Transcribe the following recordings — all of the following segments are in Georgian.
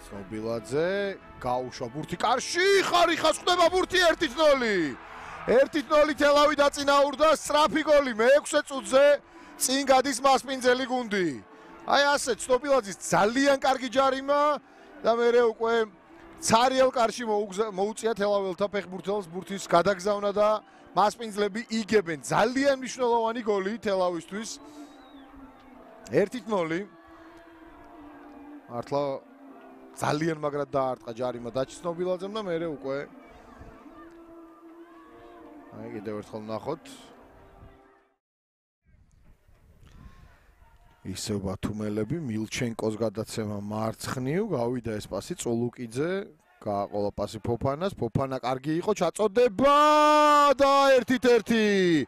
ცნობილაძე გაუშვა ბურთი კარში, ხარიხას ხვდება ბურთი 1-0. 1-0 თელავი დაწინაურდა, სწრაფი გოლი მე-6 წუთზე წინ გადის მასპინძელი გუნდი. აი ასე ცნობილაძის ძალიან კარგი ჯარიმა და მერე უკვე ცარიელ კარში მოუწია თელაველთა ფეხბურთელს ბურთის გადაგზავნა და მასპინძლები იგებენ. ძალიან მნიშვნელოვანი გოლი თელავისთვის. 1-0. მართლა ძალიან მაგრად დაარტყა ჯარიმა დაჩნობილაძემ და მერე უკვე აი კიდევ ერთხელ ნახოთ. ისევ ბათუმელები მილჩენკოს გადაცემა მარცხნივ, გავიდა ეს პასი წულუკიძე, გააყოლა პასი ფოფანას, ფოფანა კარგი იყო, ჩაწოდება და 1-1.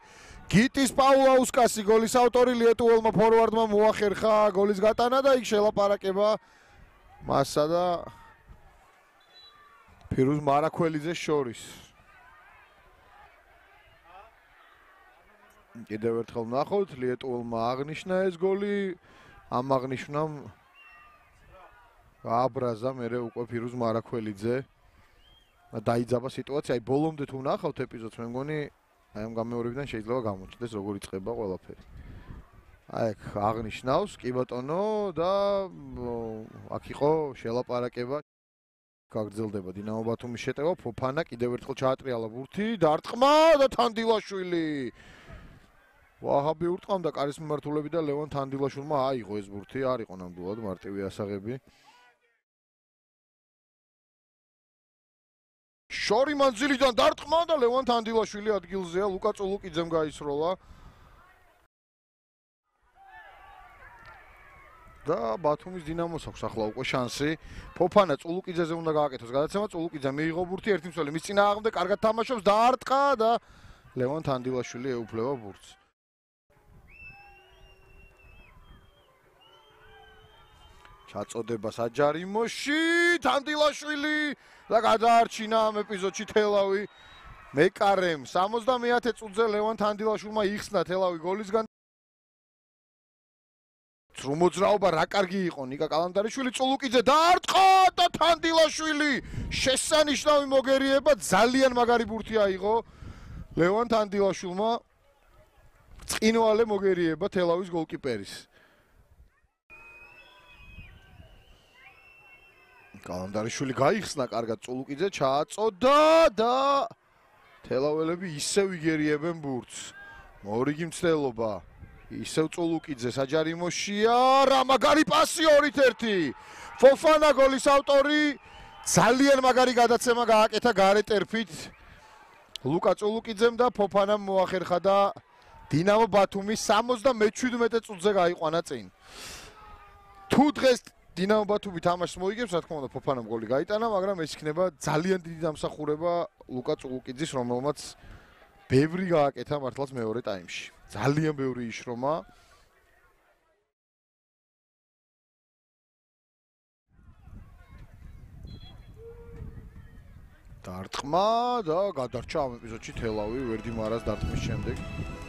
გიტის პაულაუსკასი გოლის ავტორი ლიეტუველმა ფორვარდმა მოახერხა გოლის გატანა და იქ შელაპარაკება მასსა და ფირუზ მარაქველიძეს შორის. კიდევ ერთხელ ნახოთ, ლიეტუველმა აღნიშნა ეს გოლი, ამ აღნიშვნამ გააბრაზა მერე უკვე ფირუზ მარაქველიძე და დაიძაბა სიტუაცია. აი ბოლომდე თუ ნახავთ ეპიზოდს, მე მგონი აი ამ გამეორებიდან შეიძლება გამოჩნდეს როგორ იწყება ყველაფერი. აი აქ აღნიშნავს კი ბატონო და აქ იყო შელაპარაკება. გაგრძელდება დინამო ბათუმის შეტევა, ფოფანა კიდევ ერთხელ ჩაატრიალა ბურთი, დარტყმა და თანდილაშვილი. ვაჰაბი ურტყამდა კარის მიმართულები და ლევან თანდილაშვილმა აიღო ეს ბურთი, არ იყო ნამდვილად მარტივი ასაღები. შორი მანძილიდან დარტყმა და ლევან თანდილაშვილი ადგილზეა, ლუკა წულუკიძემ გაისროლა. და ბათუმის დინამოს აქვს ახლა უკვე შანსი. ფოფანა წულუკიძეზე უნდა გააკეთოს გადაცემა, წულუკიძე მიიღო ბურთი, ერთი მსველი მის წინააღმდეგ კარგად თამაშობს, დაარტყა და ლევან თანდილაშვილი ეუფლება ბურთს. ჩაწოდება საჯარიმოში, თანდილაშვილი და გადაარჩინა ამ ეპიზოდში თელავი მეკარემ. 70-ე წუთზე ლევან თანდილაშვილმა იხსნა თელავი გოლისგან. მოძრაობა რა კარგი იყო ნიკა კალანდარიშვილი, წულუკიძე დაარტყა და თანდილაშვილი შესანიშნავი მოგერიება, ძალიან მაგარი ბურთი აიღო ლევან თანდილაშვილმა. წინვალე მოგერიება თელავის გოლკიპერის. კალანდარიშვილი გაიხსნა კარგად, წულუკიძე ჩააწოდა და თელაველები ისევ იგერიებენ ბურთს. მორიგი მცდელობა. ისევ წულუკიძე საჯარიმოშია, რა მაგარი პასი 2-1. ფოფანა გოლის ავტორი, ძალიან მაგარი გადაცემა გააკეთა გარე ტერფით. ლუკა წულუკიძემ და ფოფანამ მოახერხა და დინამო ბათუმი 77 წუთზე გაიყვანა წინ. თუ დღეს დინამო ბათუმი თამაშს მოიგებს, რა თქმა უნდა ფოფანამ გოლი გაიტანა, მაგრამ ეს იქნება ძალიან დიდი დამსახურება ლუკა წულუკიძის, რომელმაც ბევრი გააკეთა მართლაც მეორე ტაიმში. ძალიან ბევრი იშრომა. დარტყმა და გადარჩა ამ ეპიზოდში თელავი ვერდი მარას დარტყმის შემდეგ.